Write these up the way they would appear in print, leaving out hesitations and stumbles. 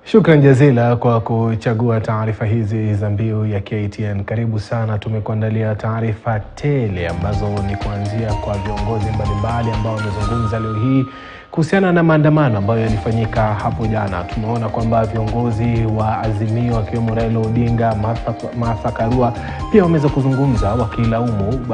Shukran jazila kwa kuchagua taarifa hizi za Mbiu ya KTN. Karibu sana, tumekuandalia taarifa tele ambazo ni kuanzia kwa viongozi mbalimbali ambao wamezungumza leo hii kuhusiana na maandamano ambayo yalifanyika hapo jana. Tumeona kwamba viongozi wa Azimio akiwemo Raila Odinga, Martha Karua pia wameweza kuzungumza wakilaumu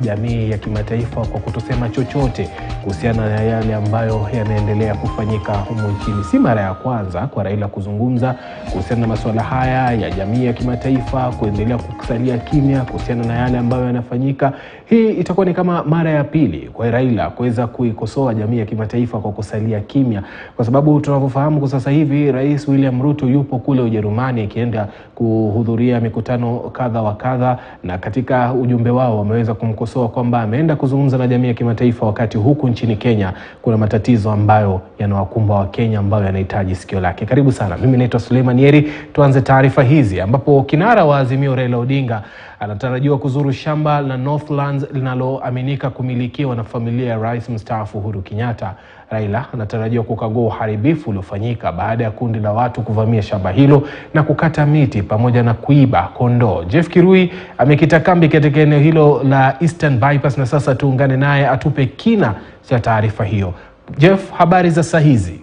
jamii ya kimataifa kwa kutosema chochote kuhusiana na yale ambayo yanaendelea kufanyika humu nchini. Si mara ya kwanza kwa Raila kuzungumza kuhusiana na masuala haya ya jamii ya kimataifa kuendelea kusalia kimya kuhusiana na yale ambayo yanafanyika. Hii itakuwa ni kama mara ya pili kwa Raila kuweza kuikosoa jamii ya kimataifa kwa kusalia kimya, kwa sababu tunavyofahamu kwa sasa hivi Rais William Ruto yupo kule Ujerumani akienda kuhudhuria mikutano kadha wa kadha, na katika ujumbe wao wameweza kumkosoa kwamba ameenda kuzungumza na jamii ya kimataifa wakati huku nchini Kenya kuna matatizo ambayo yanawakumba wa Kenya ambayo yanahitaji sikio lake. Karibu sana. Mimi naitwa Suleiman Yeri. Tuanze taarifa hizi ambapo kinara wa Azimio Raila Odinga anatarajiwa kuzuru shamba la Northlands linaloaminika kumilikiwa na familia ya Rais mstaafu Uhuru Kenyatta. Raila anatarajiwa kukagua uharibifu uliofanyika baada ya kundi la watu kuvamia shamba hilo na kukata miti pamoja na kuiba kondoo. Jeff Kirui amekita kambi katika eneo hilo la Eastern Bypass na sasa tuungane naye atupe kina cha taarifa hiyo. Jeff, habari za saa hizi?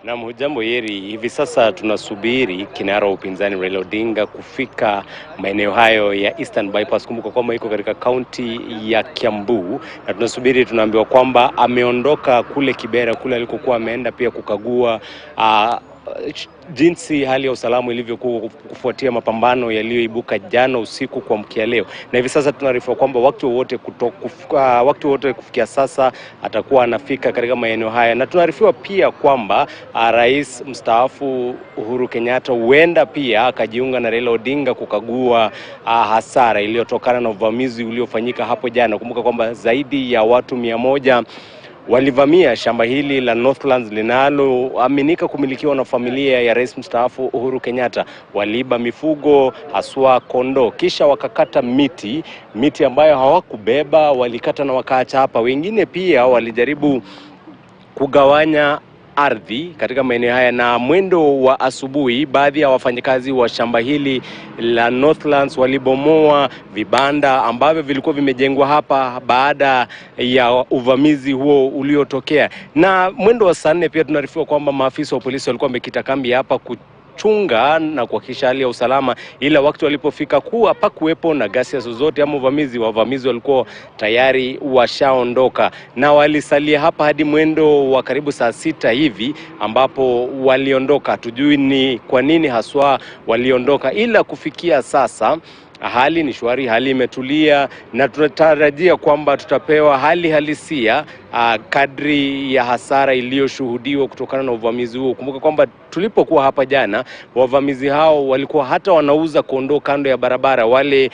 Na hujambo Yeri, hivi sasa tunasubiri kinara wa upinzani Raila Odinga kufika maeneo hayo ya Eastern Bypass. Kumbuka kwamba iko katika kaunti ya Kiambu, na tunasubiri, tunaambiwa kwamba ameondoka kule Kibera, kule alikokuwa ameenda pia kukagua jinsi hali ya usalama ilivyokuwa kufuatia mapambano yaliyoibuka jana usiku kwa mkia leo. Na hivi sasa tunaarifiwa kwamba wakati wote kufikia sasa atakuwa anafika katika maeneo haya, na tunaarifiwa pia kwamba Rais mstaafu Uhuru Kenyatta huenda pia akajiunga na Raila Odinga kukagua hasara iliyotokana na uvamizi uliofanyika hapo jana. Kumbuka kwamba zaidi ya watu 100 walivamia shamba hili la Northlands linaloaminika kumilikiwa na familia ya Rais mstaafu Uhuru Kenyatta. Waliiba mifugo haswa kondoo, kisha wakakata miti ambayo hawakubeba, walikata na wakaacha hapa. Wengine pia walijaribu kugawanya ardhi katika maeneo haya, na mwendo wa asubuhi baadhi ya wafanyakazi wa shamba hili la Northlands walibomoa vibanda ambavyo vilikuwa vimejengwa hapa baada ya uvamizi huo uliotokea. Na mwendo wa saa 4 pia tunaarifiwa kwamba maafisa wa polisi walikuwa wamekita kambi hapa kuchunga na kuhakikisha hali ya usalama, ila wakati walipofika hapakuwepo na ghasia zozote ama wavamizi walikuwa tayari washaondoka, na walisalia hapa hadi mwendo wa karibu saa 6 hivi ambapo waliondoka. Tujui ni kwa nini haswa waliondoka, ila kufikia sasa hali ni shwari, hali imetulia, na tunatarajia kwamba tutapewa hali halisia kadri ya hasara iliyoshuhudiwa kutokana na uvamizi huo. Kumbuka kwamba tulipokuwa hapa jana, wavamizi hao walikuwa hata wanauza kondoo kando ya barabara. Wale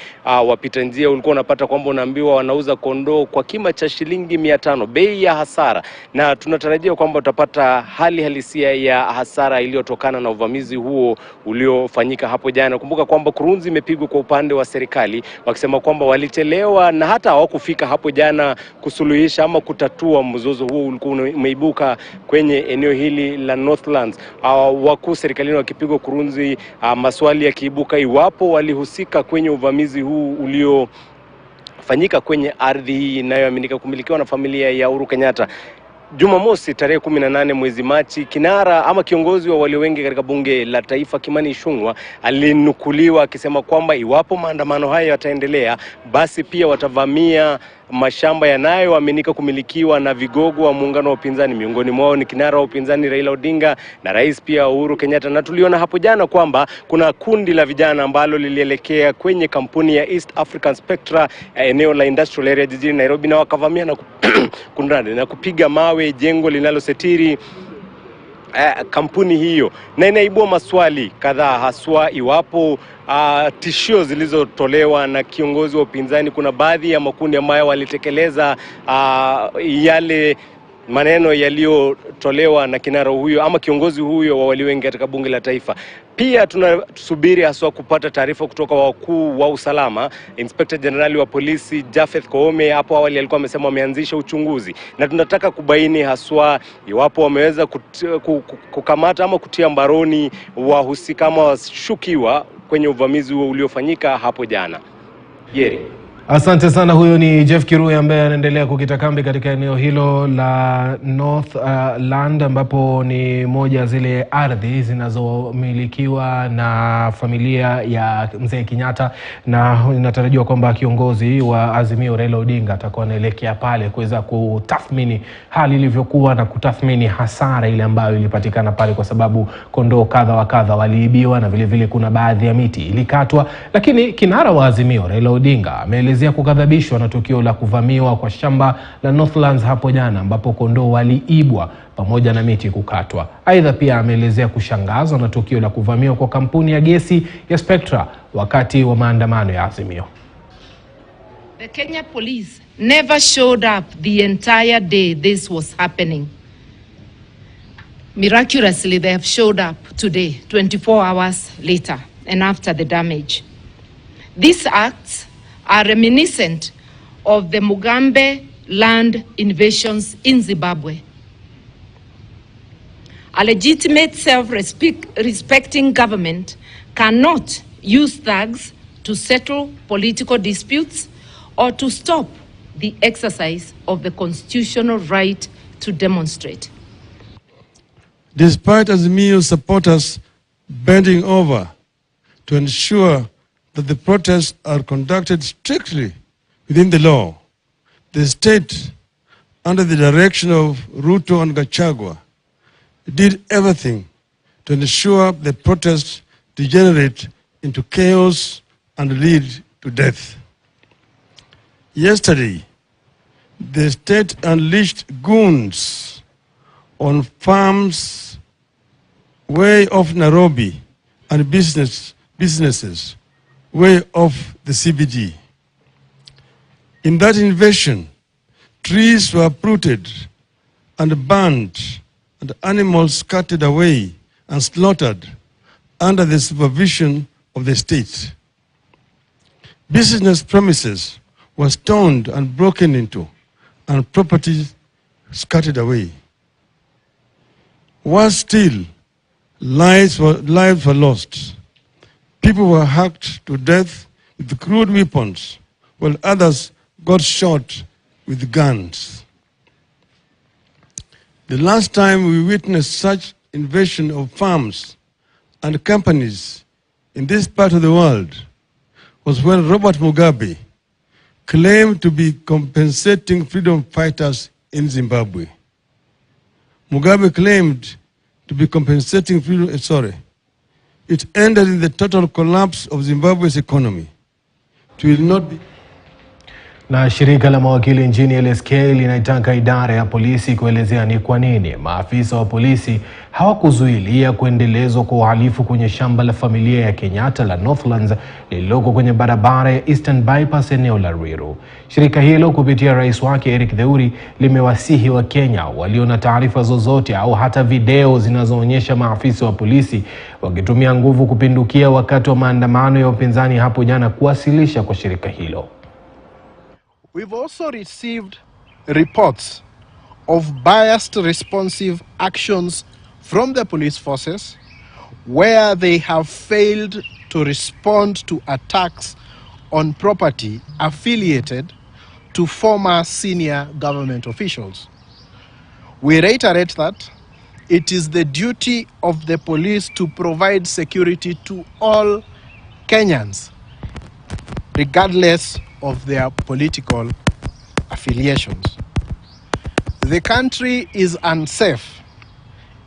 wapita njia ulikuwa unapata kwamba unaambiwa wanauza kondoo kwa kima cha shilingi 500, bei ya hasara, na tunatarajia kwamba tutapata hali halisia ya hasara iliyotokana na uvamizi huo uliofanyika hapo jana. Kumbuka kwamba kurunzi imepigwa kwa upande wa serikali wakisema kwamba walichelewa na hata hawakufika hapo jana kusuluhisha ama kutatua mzozo huo ulikuwa umeibuka kwenye eneo hili la Northlands. Wakuu serikalini wakipigwa kurunzi, maswali yakiibuka iwapo walihusika kwenye uvamizi huu uliofanyika kwenye ardhi hii inayoaminika kumilikiwa na familia ya Uhuru Kenyatta. Jumamosi tarehe 18 mwezi Machi, kinara ama kiongozi wa walio wengi katika bunge la taifa Kimani Ichung'wah alinukuliwa akisema kwamba iwapo maandamano haya yataendelea, basi pia watavamia mashamba yanayoaminika kumilikiwa na vigogo wa muungano wa upinzani. Miongoni mwao ni kinara wa upinzani Raila Odinga na rais pia Uhuru Kenyatta. Na tuliona hapo jana kwamba kuna kundi la vijana ambalo lilielekea kwenye kampuni ya East African Spectra eneo la industrial area jijini Nairobi, na wakavamia na kupiga mawe jengo linalosetiri kampuni hiyo, na inaibua maswali kadhaa haswa iwapo tishio zilizotolewa na kiongozi wa upinzani. Kuna baadhi ya makundi ambayo walitekeleza yale maneno yaliyotolewa na kinara huyo ama kiongozi huyo wa walio wengi katika bunge la taifa. Pia tunasubiri haswa kupata taarifa kutoka wakuu wa usalama. Inspector General wa polisi Japheth Koome hapo awali alikuwa amesema wameanzisha uchunguzi, na tunataka kubaini haswa iwapo wameweza kukamata ama kutia mbaroni wahusika ama washukiwa kwenye uvamizi huo uliofanyika hapo jana. Yeri. Asante sana. Huyo ni Jeff Kirui ambaye anaendelea kukita kambi katika eneo hilo la Northlands, ambapo ni moja zile ardhi zinazomilikiwa na familia ya mzee Kenyatta, na inatarajiwa kwamba kiongozi wa Azimio Raila Odinga atakuwa anaelekea pale kuweza kutathmini hali ilivyokuwa na kutathmini hasara ile ambayo ilipatikana pale, kwa sababu kondoo kadha wa kadha waliibiwa na vile vile kuna baadhi ya miti ilikatwa. Lakini kinara wa Azimio Raila Odinga ameelezea kukadhabishwa na tukio la kuvamiwa kwa shamba la Northlands hapo jana, ambapo kondoo waliibwa pamoja na miti kukatwa. Aidha pia ameelezea kushangazwa na tukio la kuvamiwa kwa kampuni ya gesi ya Spectra wakati wa maandamano ya Azimio. The Kenya police never showed up the entire day this was happening. Miraculously, they have showed up today, 24 hours later and after the damage. These acts are reminiscent of the Mugabe land invasions in Zimbabwe. A legitimate self-respecting government cannot use thugs to settle political disputes or to stop the exercise of the constitutional right to demonstrate. Despite Azimio supporters bending over to ensure that the protests are conducted strictly within the law, the state, under the direction of Ruto and Gachagua, did everything to ensure the protests degenerate into chaos and lead to death. Yesterday, the state unleashed goons on farms way off Nairobi and businesses way off the CBD. In that invasion, trees were uprooted and burned and animals carted away and slaughtered under the supervision of the state. Business premises were stoned and broken into and property scattered away. Worse still, lives were lost. People were hacked to death with crude weapons, while others got shot with guns. The last time we witnessed such invasion of farms and companies in this part of the world was when Robert Mugabe claimed to be compensating freedom fighters in Zimbabwe. Mugabe claimed to be compensating It ended in the total collapse of Zimbabwe's economy. It will not be. Na shirika la mawakili nchini LSK linaitaka idara ya polisi kuelezea ni kwa nini maafisa wa polisi hawakuzuilia kuendelezwa kwa uhalifu kwenye shamba la familia ya Kenyatta la Northlands lililoko kwenye barabara ya Eastern Bypass eneo la Ruiru. Shirika hilo kupitia rais wake Eric Theuri limewasihi wa Kenya walio na taarifa zozote au hata video zinazoonyesha maafisa wa polisi wakitumia nguvu kupindukia wakati wa maandamano ya upinzani hapo jana kuwasilisha kwa shirika hilo. We've also received reports of biased responsive actions from the police forces where they have failed to respond to attacks on property affiliated to former senior government officials. We reiterate that it is the duty of the police to provide security to all Kenyans, regardless of their political affiliations. The country is unsafe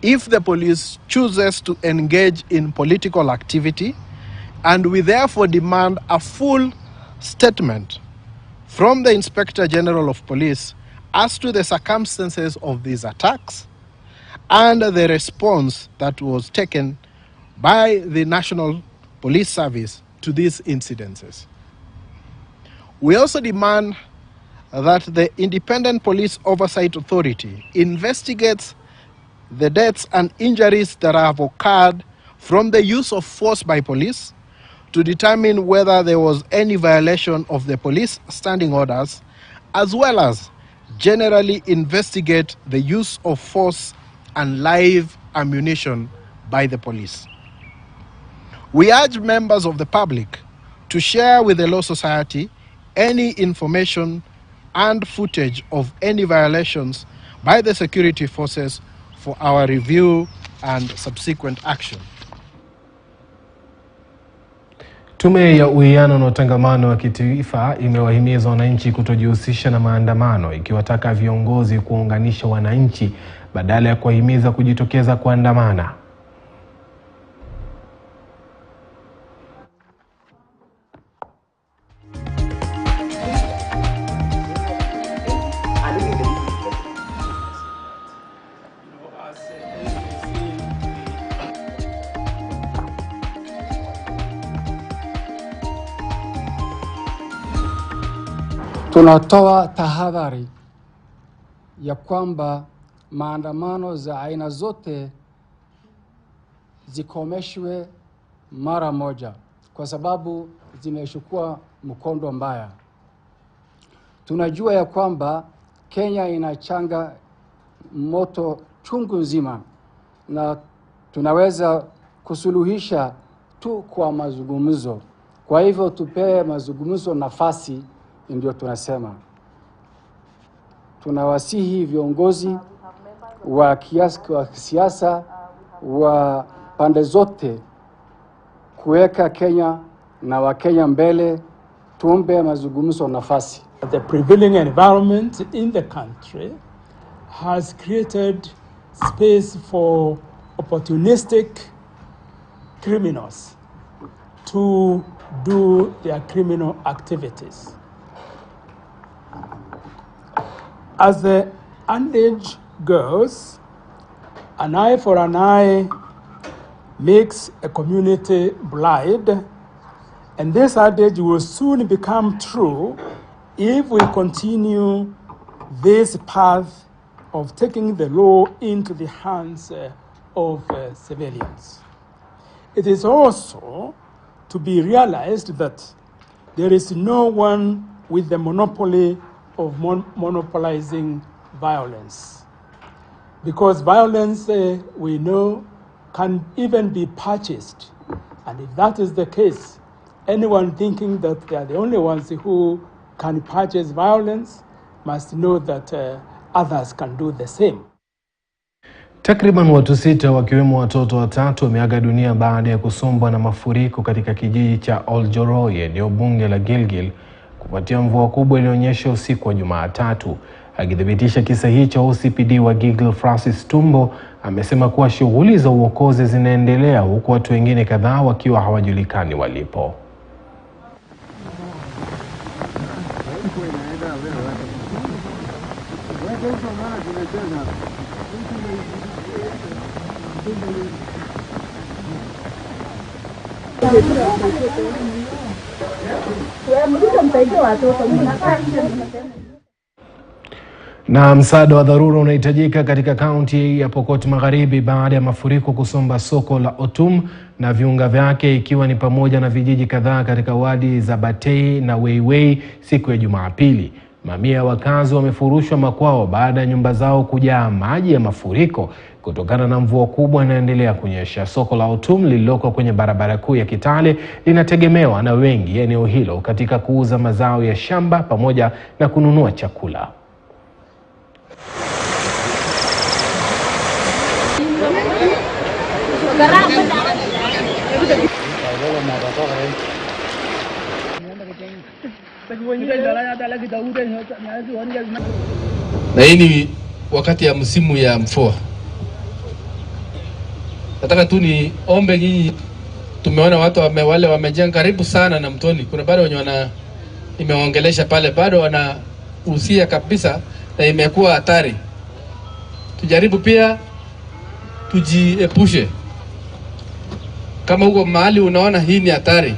if the police chooses to engage in political activity, and we therefore demand a full statement from the Inspector General of Police as to the circumstances of these attacks and the response that was taken by the National Police Service to these incidences. We also demand that the Independent Police Oversight Authority investigates the deaths and injuries that have occurred from the use of force by police to determine whether there was any violation of the police standing orders, as well as generally investigate the use of force and live ammunition by the police. We urge members of the public to share with the Law Society any information and footage of any violations by the security forces for our review and subsequent action. Tume ya Uwiano na Utangamano wa Kitaifa imewahimiza wananchi kutojihusisha na maandamano, ikiwataka viongozi kuunganisha wananchi badala ya kuwahimiza kujitokeza kuandamana. Tunatoa tahadhari ya kwamba maandamano za aina zote zikomeshwe mara moja kwa sababu zimechukua mkondo mbaya. Tunajua ya kwamba Kenya inachanga moto chungu nzima na tunaweza kusuluhisha tu kwa mazungumzo. Kwa hivyo tupe mazungumzo nafasi. Ndio tunasema tunawasihi viongozi wa kisiasa wa pande zote kuweka Kenya na Wakenya mbele, tuombe mazungumzo nafasi. The prevailing environment in the country has created space for opportunistic criminals to do their criminal activities. As the adage goes, an eye for an eye makes a community blind, and this adage will soon become true if we continue this path of taking the law into the hands of civilians. It is also to be realized that there is no one with the monopoly of monopolizing violence. Because violence, we know, can even be purchased. And if that is the case, anyone thinking that they are the only ones who can purchase violence must know that others can do the same. Takriban watu 6 wakiwemo watoto 3 wameaga dunia baada ya kusombwa na mafuriko katika kijiji cha Oljoroy, eneo bunge la Gilgil, kufuatia mvua kubwa ilionyesha usiku wa Jumatatu. Akithibitisha kisa hicho, OCPD wa Gilgil Francis Tumbo amesema kuwa shughuli za uokozi zinaendelea huku watu wengine kadhaa wakiwa hawajulikani walipo. Na msaada wa dharura unahitajika katika kaunti ya Pokot Magharibi baada ya mafuriko kusomba soko la Otum na viunga vyake, ikiwa ni pamoja na vijiji kadhaa katika wadi za Batei na Weiwei siku ya Jumapili. Mamia ya wakazi wamefurushwa makwao baada ya nyumba zao kujaa maji ya mafuriko kutokana na mvua kubwa inayoendelea kunyesha. Soko la Otum lililoko kwenye barabara kuu ya Kitale linategemewa na wengi eneo hilo katika kuuza mazao ya shamba pamoja na kununua chakula. Na hii ni wakati ya msimu ya mvua. Nataka tu ni ombe nyinyi, tumeona watu wale wamejenga karibu sana na mtoni. Kuna bado wenye nimeongelesha pale bado wanahusia kabisa na imekuwa hatari. Tujaribu pia tujiepushe. Kama huko mahali unaona hii ni hatari,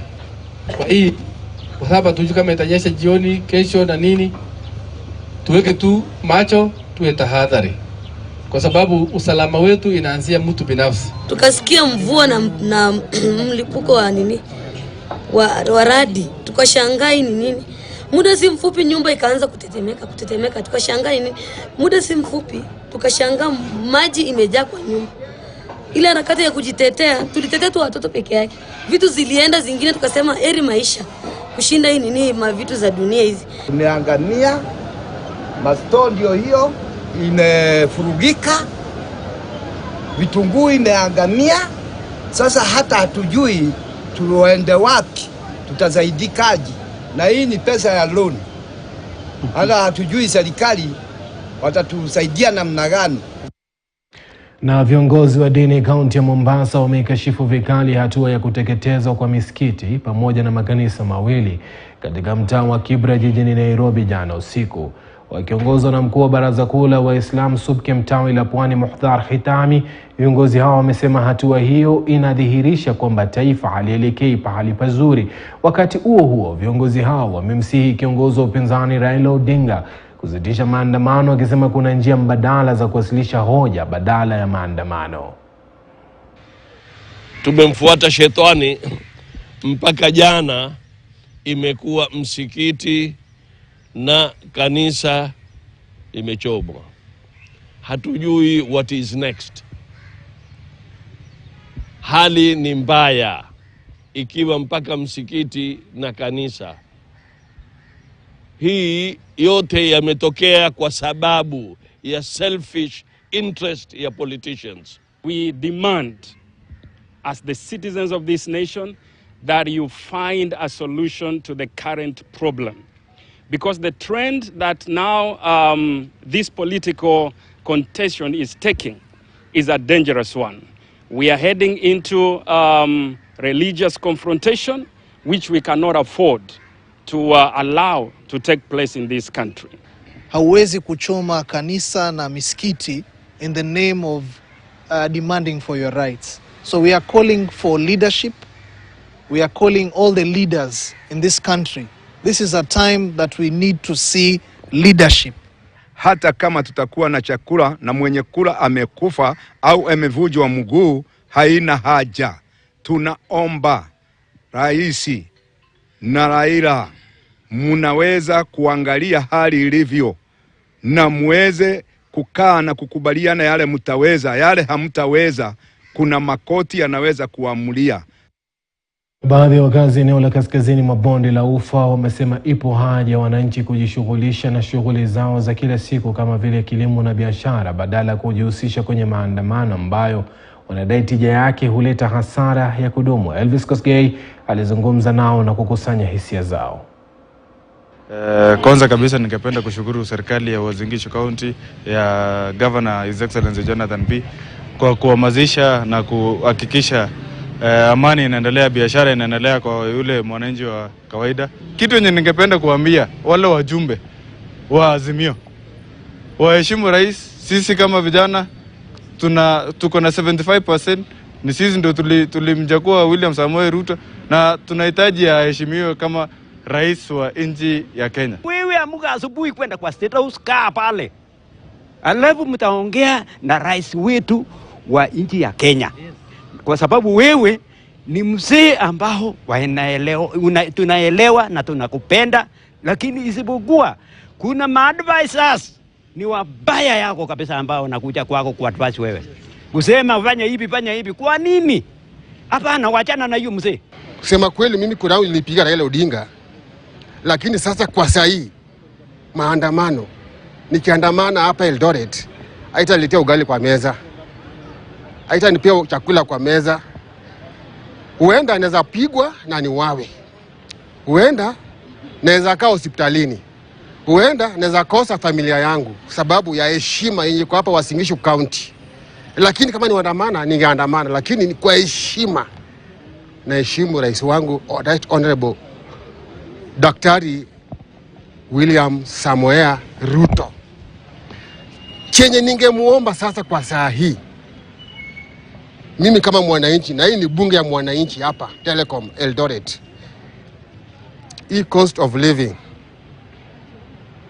kwa sababu tujue kama itanyesha jioni kesho na nini, tuweke tu macho, tuwe tahadhari, kwa sababu usalama wetu inaanzia mtu binafsi. Tukasikia mvua na mlipuko wa nini wa radi, tukashangaa ni nini. Muda si mfupi nyumba ikaanza kutetemeka, tukashangaa nini. Muda si mfupi tukashangaa maji imejaa kwa nyumba. Ile harakati ya kujitetea, tulitetea tu watoto peke yake. Vitu zilienda zingine, tukasema heri maisha kushinda hii nini mavitu za dunia hizi. Tumeangania masto ndio hiyo imefurugika, vitunguu imeangania. Sasa hata hatujui tuende wapi, tutazaidikaji, na hii ni pesa ya loan. Hata hatujui serikali watatusaidia namna gani. Na viongozi wa dini kaunti ya Mombasa wamekashifu vikali hatua ya kuteketezwa kwa misikiti pamoja na makanisa mawili katika mtaa wa Kibra jijini Nairobi jana usiku. Wakiongozwa na mkuu wa baraza kuu la Waislamu Subki mtawi la Pwani Muhdhar Khitami, viongozi hao wamesema hatua hiyo inadhihirisha kwamba taifa halielekei pahali pazuri. Wakati huo viongozi hao wamemsihi kiongozi wa upinzani Raila Odinga kusitisha maandamano, akisema kuna njia mbadala za kuwasilisha hoja badala ya maandamano. Tumemfuata shetani mpaka jana imekuwa msikiti na kanisa imechomwa. Hatujui what is next. Hali ni mbaya ikiwa mpaka msikiti na kanisa. Hii yote yametokea kwa sababu ya selfish interest ya politicians. We demand as the citizens of this nation that you find a solution to the current problem. Because the trend that now this political contention is taking is a dangerous one. We are heading into religious confrontation, which we cannot afford to allow to take place in this country. Hauwezi kuchoma kanisa na misikiti in the name of demanding for your rights. So we are calling for leadership. We are calling all the leaders in this country. This is a time that we need to see leadership. Hata kama tutakuwa na chakula na mwenye kula amekufa au amevunjwa mguu, haina haja. Tunaomba Raisi na Raila, mnaweza kuangalia hali ilivyo na muweze kukaa na kukubaliana yale mtaweza. Yale hamtaweza, kuna makoti yanaweza kuamulia. Baadhi ya wakazi eneo la kaskazini mwa bonde la Ufa wamesema ipo haja ya wananchi kujishughulisha na shughuli zao za kila siku kama vile kilimo na biashara badala ya kujihusisha kwenye maandamano ambayo wanadai tija yake huleta hasara ya kudumu. Elvis Kosgei alizungumza nao na kukusanya hisia zao. Kwanza kabisa ningependa kushukuru serikali ya Uasin Gishu County ya Governor His Excellency Jonathan B kwa kuhamasisha na kuhakikisha amani inaendelea, biashara inaendelea kwa yule mwananchi wa kawaida. Kitu yenye ningependa kuambia wale wajumbe wa Azimio, waheshimu rais. Sisi kama vijana tuko na 75%, ni sisi ndio tulimchagua William Samoei Ruto na tunahitaji aheshimiwe kama rais wa nchi ya Kenya. Wewe amuka asubuhi kwenda kwa State House, kaa pale, alafu mtaongea na rais wetu wa nchi ya Kenya. Kwa sababu wewe ni mzee ambao tunaelewa na tunakupenda, lakini isipokuwa kuna ma-advisors ni wabaya yako kabisa ambao nakuja kwako ku-advise wewe. Kusema fanya hivi, kwa nini? Hapana, wachana na hiyo mzee. Kusema kweli mimi kuna nilipiga Raila Odinga, lakini sasa kwa saa hii maandamano, nikiandamana hapa Eldoret, haitaletea ugali kwa meza, haitanipea chakula kwa meza. Huenda naweza pigwa na niwawe. Huenda naweza kaa hospitalini. Huenda naweza kosa familia yangu sababu ya heshima yenye kwa hapa Uasin Gishu County. Lakini kama ni waandamana, ningeandamana, lakini ni kwa heshima. Na heshimu rais wangu Right Honorable Daktari William Samoei Ruto. Chenye ningemuomba sasa kwa saa hii, mimi kama mwananchi, na hii ni bunge ya mwananchi hapa Telecom Eldoret, hii cost of living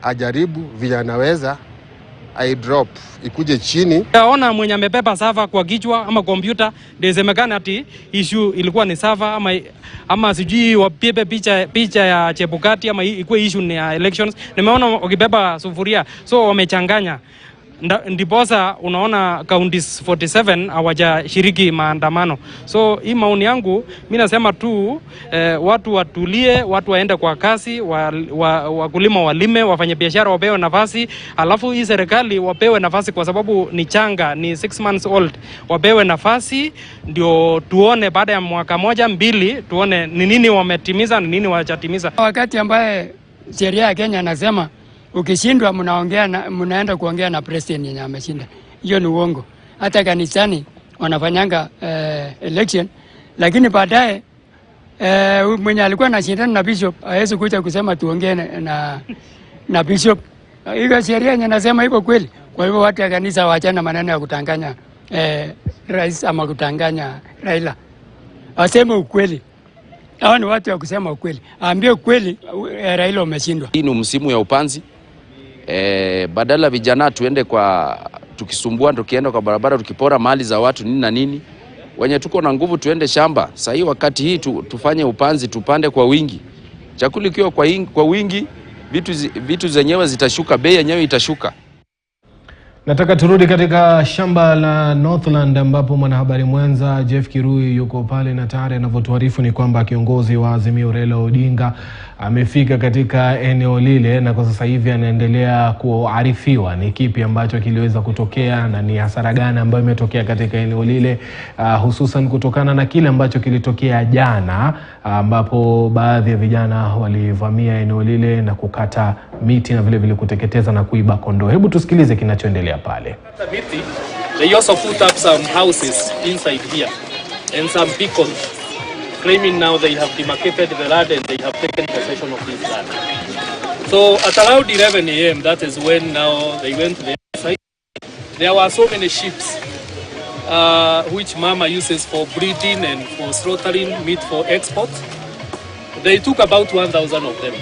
ajaribu vile anaweza drop ikuje chini. Yaona mwenye amebeba server kwa kichwa ama kompyuta ndio semekana ati issue ilikuwa ni server ama sijui wapibe picha ya Chebukati ama ikuwe issue ni ya elections. Nimeona wakibeba sufuria, so wamechanganya. Ndiposa unaona counties 47 hawajashiriki maandamano. So hii maoni yangu mimi nasema tu watu watulie, watu waende kwa kasi, wakulima walime, wafanye biashara wapewe nafasi, alafu hii serikali wapewe nafasi kwa sababu ni changa, ni 6 months old. Wapewe nafasi ndio tuone baada ya mwaka moja mbili tuone ni nini wametimiza, ni nini hawajatimiza. Wakati ambaye sheria ya Kenya nasema ukishindwa mnaenda kuongea na president yenye ameshinda. Hiyo ni uongo. Hata kanisani wanafanyanga election, lakini baadaye mwenye alikuwa anashindana na bishop hawezi kuja kusema tuongee na bishop. Hiyo sheria yenye nasema iko kweli. Kwa hivyo watu wa kanisa waachana maneno ya kutanganya rais ama kutanganya Raila. Waseme ukweli. Hao ni watu wa kusema ukweli. Aambie ukweli, Raila umeshindwa. Hii ni msimu ya upanzi. Badala vijana tuende tukisumbua tukienda kwa barabara tukipora mali za watu nini na nini. Wenye tuko na nguvu tuende shamba. Sasa hii wakati hii tufanye upanzi, tupande kwa wingi. Chakula kiwa kwa wingi, vitu zenyewe zitashuka, bei yenyewe itashuka. Nataka turudi katika shamba la Northland ambapo mwanahabari mwenza Jeff Kirui yuko pale, na tayari anavyotuarifu ni kwamba kiongozi wa Azimio Raila Odinga amefika katika eneo lile, na kwa sasa hivi anaendelea kuarifiwa ni kipi ambacho kiliweza kutokea na ni hasara gani ambayo imetokea katika eneo lile, hususan kutokana na kile ambacho kilitokea jana ambapo baadhi ya vijana walivamia eneo lile na kukata miti na vile vile kuteketeza na kuiba kondoo. Hebu tusikilize kinachoendelea pale. They also put up some houses inside here and some beacons claiming now they have demarcated the land and they have taken possession of this land. So at around 11 a.m. that is when now they went to the site. There were so many sheep which mama uses for breeding and for slaughtering meat for export. They took about 1,000 of them.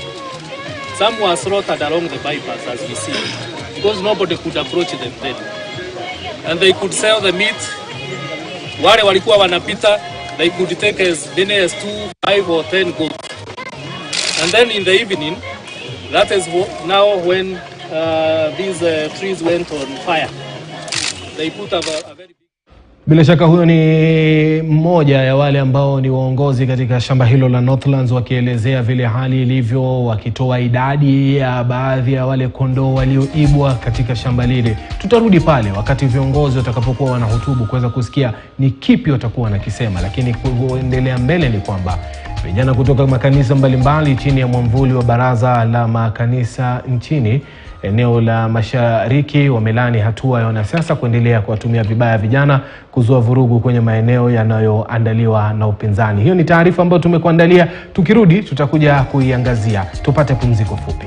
Some were slaughtered along the bypass as we see, because nobody could approach them then. And they could sell the meat. Wale walikuwa wanapita, they could take as many as 2, 5 or 10 goats. And then in the evening, that is now when these trees went on fire. They put a very Bila shaka huyo ni mmoja ya wale ambao ni waongozi katika shamba hilo la Northlands, wakielezea vile hali ilivyo, wakitoa idadi ya baadhi ya wale kondoo walioibwa katika shamba lile. Tutarudi pale wakati viongozi watakapokuwa wanahutubu kuweza kusikia ni kipi watakuwa wanakisema, lakini kuendelea mbele ni kwamba vijana kutoka makanisa mbalimbali chini ya mwamvuli wa Baraza la Makanisa nchini eneo la Mashariki wamelani hatua ya wanasiasa kuendelea kuwatumia vibaya vijana kuzua vurugu kwenye maeneo yanayoandaliwa na upinzani. Hiyo ni taarifa ambayo tumekuandalia. Tukirudi tutakuja kuiangazia. Tupate pumziko fupi.